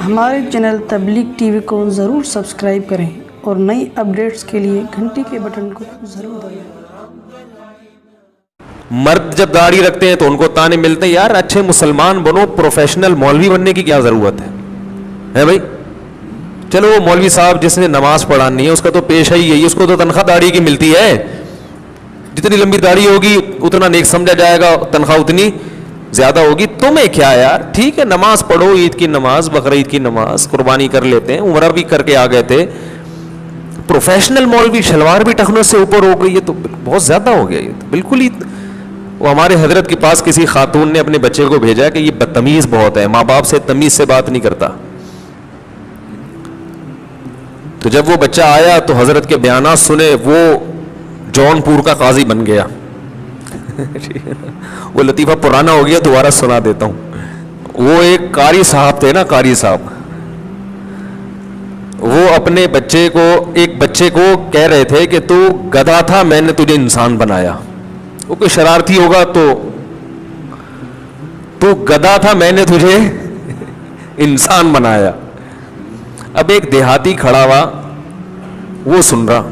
ہمارے چینل تبلیغ T V کو ضرور سبسکرائب کریں اور نئی اپڈیٹس کے لیے گھنٹی کے بٹن کو ضرور دبائیں۔ مرد جب داڑھی رکھتے ہیں تو ان کو تانے ملتے ہیں، یار اچھے مسلمان بنو، پروفیشنل مولوی بننے کی کیا ضرورت ہے بھائی؟ چلو وہ مولوی صاحب جس نے نماز پڑھانی ہے اس کا تو پیشہ ہی یہی، اس کو تو تنخواہ داڑھی کی ملتی ہے، جتنی لمبی داڑھی ہوگی اتنا نیک سمجھا جائے گا، تنخواہ اتنی زیادہ ہوگی۔ تمہیں کیا یار، ٹھیک ہے نماز پڑھو، عید کی نماز، بقرعید کی نماز، قربانی کر لیتے ہیں، عمرہ بھی کر کے آ گئے تھے۔ پروفیشنل مولوی شلوار بھی ٹخنوں سے اوپر ہو گئی، یہ تو بہت زیادہ ہو گیا، یہ تو بالکل ہی۔ وہ ہمارے حضرت کے پاس کسی خاتون نے اپنے بچے کو بھیجا کہ یہ بدتمیز بہت ہے، ماں باپ سے تمیز سے بات نہیں کرتا۔ تو جب وہ بچہ آیا تو حضرت کے بیانات سنے، وہ جون پور کا قاضی بن گیا۔ وہ لطیفہ پرانا ہو گیا، دوبارہ سنا دیتا ہوں۔ وہ ایک قاری صاحب تھے نا، قاری صاحب، وہ اپنے ایک بچے کو کہہ رہے تھے کہ تو گدھا تھا، میں نے تجھے انسان بنایا۔ وہ کوئی شرارتی ہوگا تو گدھا تھا، میں نے تجھے انسان بنایا۔ اب ایک دیہاتی کھڑا ہوا، وہ سن رہا،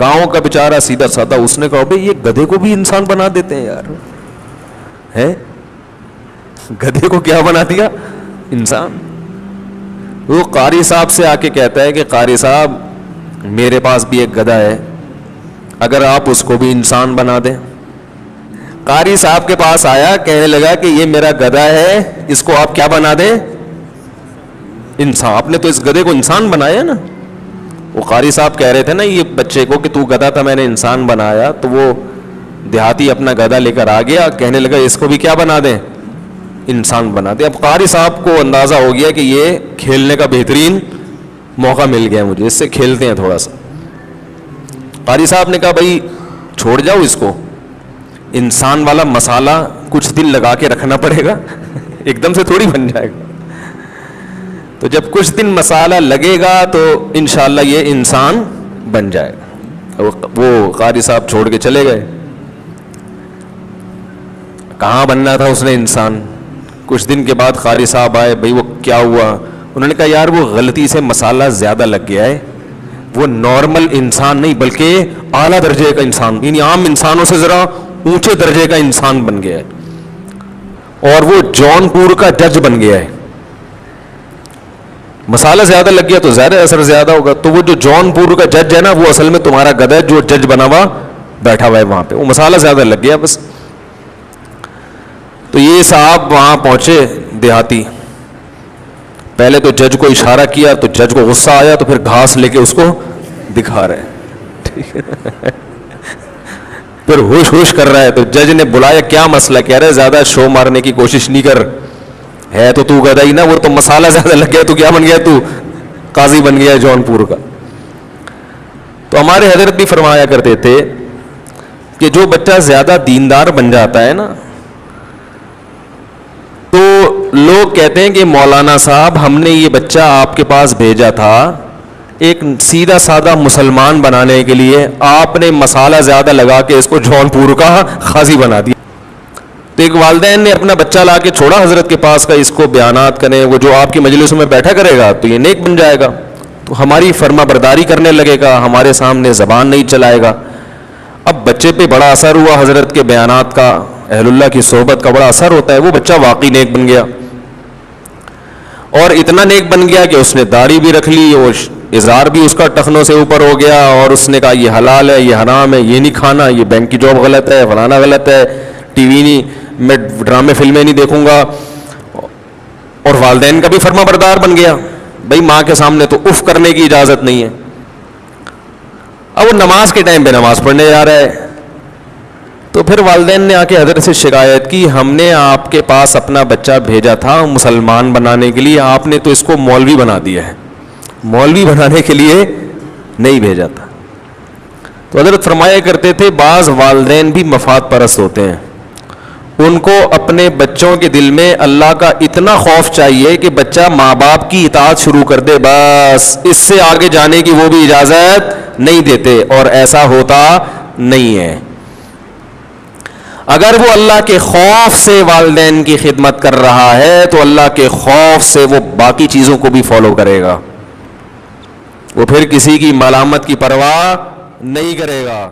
گاؤں کا بیچارہ سیدھا سادہ، اس نے کہا بھئی یہ گدھے کو بھی انسان بنا دیتے ہیں یار، ہے گدھے کو کیا بنا دیا؟ انسان۔ وہ قاری صاحب سے آ کے کہتا ہے کہ قاری صاحب میرے پاس بھی ایک گدھا ہے، اگر آپ اس کو بھی انسان بنا دیں۔ قاری صاحب کے پاس آیا، کہنے لگا کہ یہ میرا گدھا ہے، اس کو آپ کیا بنا دیں؟ انسان۔ آپ نے تو اس گدھے کو انسان بنایا نا۔ وہ قاری صاحب کہہ رہے تھے نا یہ بچے کو کہ تو گدھا تھا، میں نے انسان بنایا، تو وہ دیہاتی اپنا گدھا لے کر آ گیا، کہنے لگا اس کو بھی کیا بنا دیں؟ انسان بنا دیں۔ اب قاری صاحب کو اندازہ ہو گیا کہ یہ کھیلنے کا بہترین موقع مل گیا مجھے، اس سے کھیلتے ہیں تھوڑا سا۔ قاری صاحب نے کہا بھائی چھوڑ جاؤ اس کو، انسان والا مسالہ کچھ دن لگا کے رکھنا پڑے گا، ایک دم سے تھوڑی بن جائے گا۔ تو جب کچھ دن مسالہ لگے گا تو انشاءاللہ یہ انسان بن جائے گا۔ وہ قاری صاحب چھوڑ کے چلے گئے۔ کہاں بننا تھا اس نے انسان؟ کچھ دن کے بعد قاری صاحب آئے، بھئی وہ کیا ہوا؟ انہوں نے کہا یار وہ غلطی سے مسالہ زیادہ لگ گیا ہے، وہ نارمل انسان نہیں بلکہ اعلیٰ درجے کا انسان، یعنی عام انسانوں سے ذرا اونچے درجے کا انسان بن گیا ہے، اور وہ جون پور کا جج بن گیا ہے۔ مسالہ زیادہ لگ گیا تو زیادہ اثر زیادہ ہوگا، تو وہ جو جون پور کا جج ہے نا، وہ اصل میں تمہارا گدھا ہے جو جج بنا ہوا بیٹھا ہوا ہے وہاں پہ، وہ مسالہ زیادہ لگ گیا بس۔ تو یہ صاحب وہاں پہنچے دیہاتی، پہلے تو جج کو اشارہ کیا تو جج کو غصہ آیا، تو پھر گھاس لے کے اس کو دکھا رہے ہیں، پھر ہوش ہوش کر رہا ہے۔ تو جج نے بلایا، کیا مسئلہ؟ کہہ رہے زیادہ شو مارنے کی کوشش نہیں کر، ہے تو گدھا ہی نا، وہ تو مسالہ زیادہ لگ گیا، تو کیا بن گیا؟ تو قاضی بن گیا جون پور کا۔ تو ہمارے حضرت بھی فرمایا کرتے تھے کہ جو بچہ زیادہ دیندار بن جاتا ہے نا، تو لوگ کہتے ہیں کہ مولانا صاحب ہم نے یہ بچہ آپ کے پاس بھیجا تھا ایک سیدھا سادہ مسلمان بنانے کے لیے، آپ نے مسالہ زیادہ لگا کے اس کو جون پور کا قاضی بنا دیا۔ تو ایک والدین نے اپنا بچہ لا کے چھوڑا حضرت کے پاس کا، اس کو بیانات کریں، وہ جو آپ کی مجلسوں میں بیٹھا کرے گا تو یہ نیک بن جائے گا، تو ہماری فرما برداری کرنے لگے گا، ہمارے سامنے زبان نہیں چلائے گا۔ اب بچے پہ بڑا اثر ہوا حضرت کے بیانات کا، اہل اللہ کی صحبت کا بڑا اثر ہوتا ہے، وہ بچہ واقعی نیک بن گیا، اور اتنا نیک بن گیا کہ اس نے داڑھی بھی رکھ لی، اور ازار بھی اس کا ٹخنوں سے اوپر ہو گیا، اور اس نے کہا یہ حلال ہے، یہ حرام ہے، یہ نہیں کھانا، یہ بینک کی جاب غلط ہے، فلانا غلط ہے، ٹی وی نہیں، میں ڈرامے فلمیں نہیں دیکھوں گا، اور والدین کا بھی فرما بردار بن گیا۔ بھائی ماں کے سامنے تو اف کرنے کی اجازت نہیں ہے۔ اب وہ نماز کے ٹائم پہ نماز پڑھنے جا رہا ہے، تو پھر والدین نے آ کے حضرت سے شکایت کی، ہم نے آپ کے پاس اپنا بچہ بھیجا تھا مسلمان بنانے کے لیے، آپ نے تو اس کو مولوی بنا دیا ہے، مولوی بنانے کے لیے نہیں بھیجا تھا۔ تو حضرت فرمایا کرتے تھے بعض والدین بھی مفاد پرست ہوتے ہیں، ان کو اپنے بچوں کے دل میں اللہ کا اتنا خوف چاہیے کہ بچہ ماں باپ کی اطاعت شروع کر دے، بس اس سے آگے جانے کی وہ بھی اجازت نہیں دیتے، اور ایسا ہوتا نہیں ہے۔ اگر وہ اللہ کے خوف سے والدین کی خدمت کر رہا ہے تو اللہ کے خوف سے وہ باقی چیزوں کو بھی فالو کرے گا, وہ پھر کسی کی ملامت کی پرواہ نہیں کرے گا.